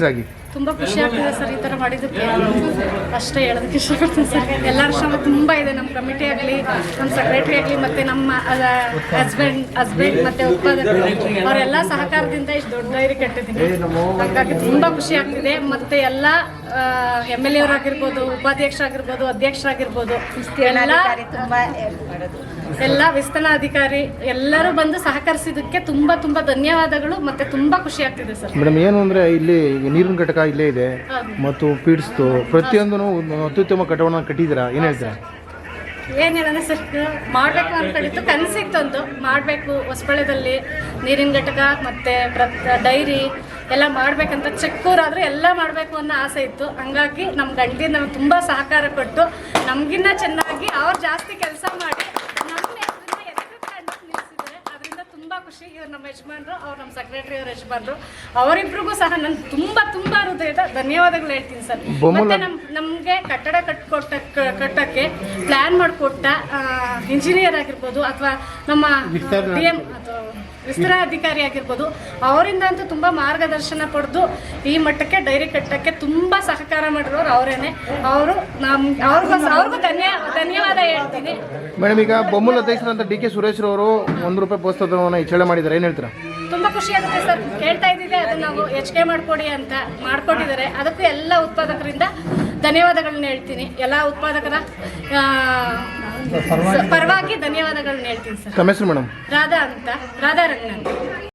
ಅಧ್ಯಕ್ಷರಾಗಿ? ತುಂಬ ಖುಷಿ ಆಗ್ತಿದೆ ಸರ್ ಈ ಥರ ಮಾಡಿದ್ದಕ್ಕೆ. ಅಷ್ಟೇ ಹೇಳೋದಕ್ಕೆ ಇಷ್ಟಪಡ್ತೀನಿ ಸರ್. ಎಲ್ಲರ ಶ್ರಮ ತುಂಬ ಇದೆ, ನಮ್ಮ ಕಮಿಟಿ ಆಗಲಿ, ನಮ್ಮ ಸೆಕ್ರೆಟರಿ ಆಗಲಿ, ಮತ್ತು ನಮ್ಮ ಹಸ್ಬೆಂಡ್ ಮತ್ತು ಉತ್ಪಾದಕರು ಅವರೆಲ್ಲ ಸಹಕಾರದಿಂದ ಇಷ್ಟು ದೊಡ್ಡ ಡೈರಿ ಕಟ್ಟಿದ್ದೀನಿ. ಹಾಗಾಗಿ ತುಂಬ ಖುಷಿ ಆಗ್ತಿದೆ. ಮತ್ತು ಎಲ್ಲ MLA ಅವರಾಗಿರ್ಬೋದು, ಉಪಾಧ್ಯಕ್ಷರಾಗಿರ್ಬೋದು, ಅಧ್ಯಕ್ಷರಾಗಿರ್ಬೋದು, ಎಲ್ಲ ವಿಸ್ತರಣಾಧಿಕಾರಿ ಎಲ್ಲರೂ ಬಂದು ಸಹಕರಿಸಿದ್ದಕ್ಕೆ ತುಂಬ ತುಂಬ ಧನ್ಯವಾದಗಳು. ಮತ್ತು ತುಂಬ ಖುಷಿ ಆಗ್ತಿದೆ ಸರ್. ಮೇಡಮ್, ಏನು ಅಂದರೆ ಇಲ್ಲಿ ನೀರಿನ ಘಟಕ ಇಲ್ಲೇ ಇದೆ ಮತ್ತು ಪೀಡಿಸ್ತು ಪ್ರತಿಯೊಂದೂ ಅತ್ಯುತ್ತಮ ಘಟಕವನ್ನು ಕಟ್ಟಿದ್ದೀರಾ, ಏನು ಹೇಳ್ತೀರಾ? ಏನು ಹೇಳೋಣ ಸರ್, ಮಾಡಬೇಕು ಅಂದ್ಕೊಂಡಿತ್ತು, ಕನಸಿತ್ತೊಂದು ಮಾಡಬೇಕು ಹೊಸಬಳದಲ್ಲಿ ನೀರಿನ ಘಟಕ ಮತ್ತು ಡೈರಿ ಎಲ್ಲ ಮಾಡಬೇಕಂತ. ಚಿಕ್ಕೂರಾದರೂ ಎಲ್ಲ ಮಾಡಬೇಕು ಅನ್ನೋ ಆಸೆ ಇತ್ತು. ಹಂಗಾಗಿ ನಮ್ಮ ಗಂಡಿನ ನಮ್ಗೆ ತುಂಬ ಸಹಕಾರ ಕೊಟ್ಟು ನಮಗಿನ್ನ ಚೆನ್ನಾಗಿ ಅವ್ರು ಜಾಸ್ತಿ ಕೆಲಸ ಮಾಡಿ ನಮ್ಮ ನಿಲ್ಲಿಸಿದ್ದಾರೆ. ಅದರಿಂದ ತುಂಬ ಖುಷಿ. ಇವ್ರು ನಮ್ಮ ಯಜಮಾನ್ರು, ಅವ್ರು ನಮ್ಮ ಸೆಕ್ರೆಟರಿ ಅವ್ರ ಯಜಮಾನ್ರು, ಅವರಿಬ್ರಿಗೂ ಸಹ ನಾನು ತುಂಬ ಹೃದಯದ ಧನ್ಯವಾದಗಳು ಹೇಳ್ತೀನಿ ಸರ್. ಮತ್ತು ನಮಗೆ ಕಟ್ಟಡ ಕಟ್ಟೋಕ್ಕೆ ಪ್ಲ್ಯಾನ್ ಮಾಡಿಕೊಟ್ಟ ಇಂಜಿನಿಯರ್ ಆಗಿರ್ಬೋದು ಅಥವಾ ನಮ್ಮ DM ವಿಸ್ತರಣಾಧಿಕಾರಿ ಆಗಿರ್ಬೋದು, ಅವರಿಂದ ಅಂತೂ ತುಂಬ ಮಾರ್ಗದರ್ಶನ ಪಡೆದು ಈ ಮಟ್ಟಕ್ಕೆ ಡೈರಿ ಕಟ್ಟೋಕ್ಕೆ ತುಂಬ ಸಹಕಾರ ಮಾಡಿರೋರು ಅವರೇನೆ. ಅವ್ರಿಗೂ ಧನ್ಯವಾದ ಹೇಳ್ತೀನಿ. ಮೇಡಮ್, ಈಗ ಬೊಮ್ಮಲ್ ಅಧ್ಯಕ್ಷರಂತ DK ಸುರೇಶ್ ಅವರು ₹1 ಪ್ರೋತ್ಸಾಹಧನವನ್ನು ಹೆಚ್ಚಳ ಮಾಡಿದ್ದಾರೆ, ಏನು ಹೇಳ್ತೀರಾ? ತುಂಬ ಖುಷಿ ಆಗುತ್ತೆ ಸರ್. ಕೇಳ್ತಾ ಇದ್ದಿದ್ದೆ ಅದನ್ನು ನಾವು ಹೆಚ್ಚಿಗೆ ಮಾಡಿಕೊಡಿ ಅಂತ ಮಾಡಿಕೊಟ್ಟಿದ್ದಾರೆ. ಅದಕ್ಕೂ ಎಲ್ಲ ಉತ್ಪಾದಕರಿಂದ ಧನ್ಯವಾದಗಳನ್ನ ಹೇಳ್ತೀನಿ. ಎಲ್ಲ ಉತ್ಪಾದಕರ ಪರವಾಗಿ ಧನ್ಯವಾದಗಳನ್ನ ಹೇಳ್ತೀನಿ ಸರ್. ತಮ್ಮ ಹೆಸರು ಮೇಡಮ್? ರಾಧಾ ರಂಗನಾಥ್.